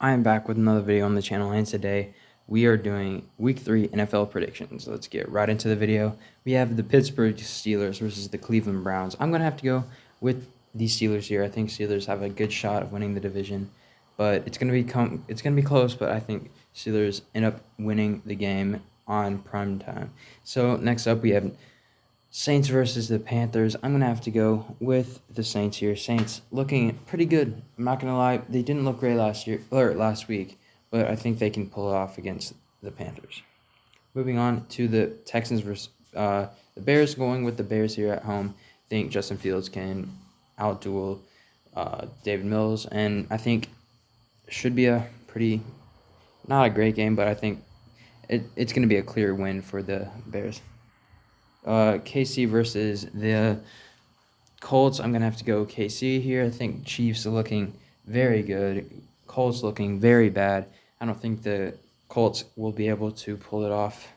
I am back with another video on the channel, and today we are doing Week 3 NFL predictions. Let's get right into the video. We have the Pittsburgh Steelers versus the Cleveland Browns. I'm going to have to go with the Steelers here. I think Steelers have a good shot of winning the division, but it's going to be close, but I think Steelers end up winning the game on prime time. So next up we have Saints versus the Panthers. I'm going to have to go with the Saints here. Saints looking pretty good. I'm not going to lie. They didn't look great last week, but I think they can pull it off against the Panthers. Moving on to the Texans versus the Bears, going with the Bears here at home. I think Justin Fields can outduel David Mills, and I think it should be a pretty, not a great game, but I think it's going to be a clear win for the Bears. KC versus the Colts. I'm going to have to go KC here. I think Chiefs are looking very good. Colts looking very bad. I don't think the Colts will be able to pull it off,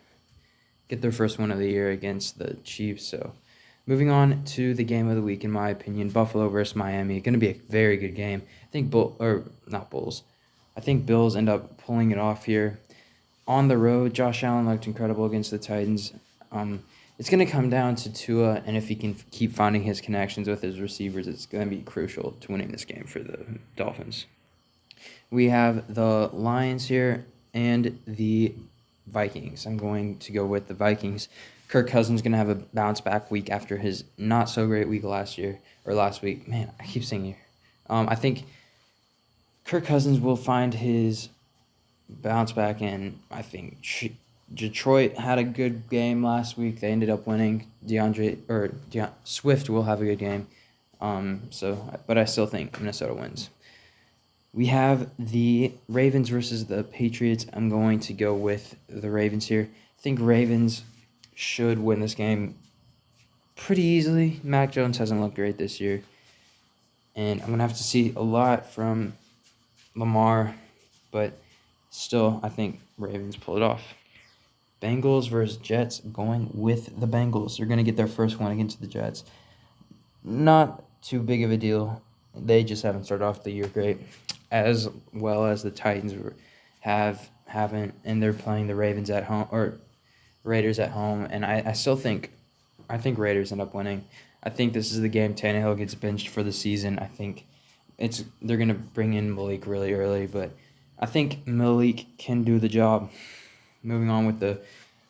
get their first win of the year against the Chiefs. So moving on to the game of the week, in my opinion, Buffalo versus Miami. Going to be a very good game. I think I think Bills end up pulling it off here. On the road, Josh Allen looked incredible against the Titans. It's going to come down to Tua, and if he can keep finding his connections with his receivers, it's going to be crucial to winning this game for the Dolphins. We have the Lions here and the Vikings. I'm going to go with the Vikings. Kirk Cousins is going to have a bounce-back week after his not-so-great week last week. Man, I keep saying here. I think Kirk Cousins will find his bounce back, and I think Detroit had a good game last week. They ended up winning. Swift will have a good game. But I still think Minnesota wins. We have the Ravens versus the Patriots. I'm going to go with the Ravens here. I think Ravens should win this game pretty easily. Mac Jones hasn't looked great this year, and I'm going to have to see a lot from Lamar, but still, I think Ravens pull it off. Bengals versus Jets, going with the Bengals. They're going to get their first one against the Jets. Not too big of a deal. They just haven't started off the year great, as well as the Titans haven't, and they're playing the Raiders at home, and I think Raiders end up winning. I think this is the game Tannehill gets benched for the season. I think they're going to bring in Malik really early, but I think Malik can do the job. Moving on with the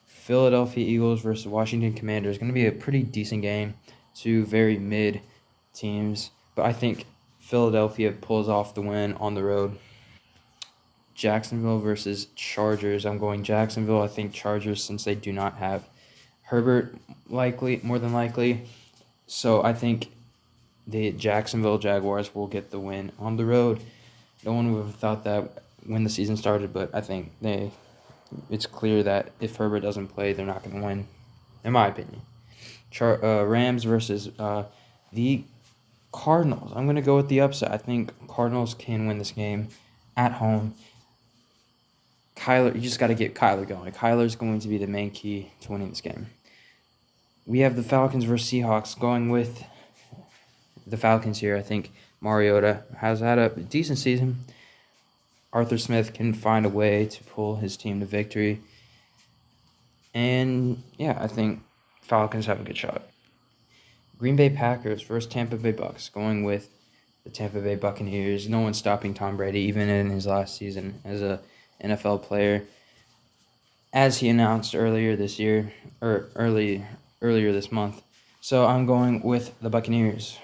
Philadelphia Eagles versus Washington Commanders. Going to be a pretty decent game. Two very mid teams, but I think Philadelphia pulls off the win on the road. Jacksonville versus Chargers. I'm going Jacksonville. I think Chargers, since they do not have Herbert more than likely. So I think the Jacksonville Jaguars will get the win on the road. No one would have thought that when the season started, but I think it's clear that if Herbert doesn't play, they're not going to win, in my opinion. Rams versus the Cardinals. I'm going to go with the upset. I think Cardinals can win this game at home. You just got to get Kyler going. Kyler's going to be the main key to winning this game. We have the Falcons versus Seahawks, going with the Falcons here. I think Mariota has had a decent season. Arthur Smith can find a way to pull his team to victory. And, yeah, I think Falcons have a good shot. Green Bay Packers versus Tampa Bay Bucks, going with the Tampa Bay Buccaneers. No one's stopping Tom Brady, even in his last season as a NFL player. As he announced earlier this month. So I'm going with the Buccaneers.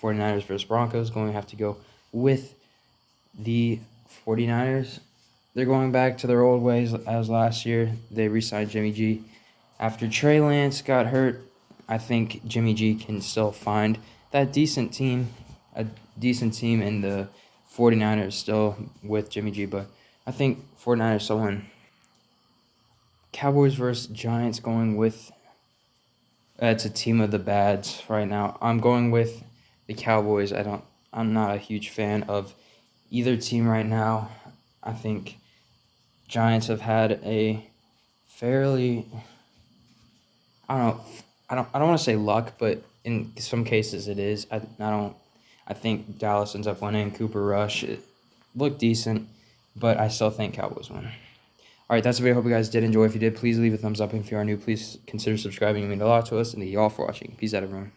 49ers versus Broncos, going to have to go with the 49ers. They're going back to their old ways as last year. They re-signed Jimmy G. After Trey Lance got hurt, I think Jimmy G can still find that decent team, and the 49ers still with Jimmy G, but I think 49ers still win. Cowboys versus Giants, going with it's a team of the bads right now. I'm going with the Cowboys. I'm not a huge fan of either team right now. I think Giants have had a fairly, I don't want to say luck, but in some cases it is. I think Dallas ends up winning. Cooper Rush, it looked decent, but I still think Cowboys win. All right, that's the video. I hope you guys did enjoy. If you did, please leave a thumbs up. If you are new, please consider subscribing. It means a lot to us. And thank you all for watching. Peace out, everyone.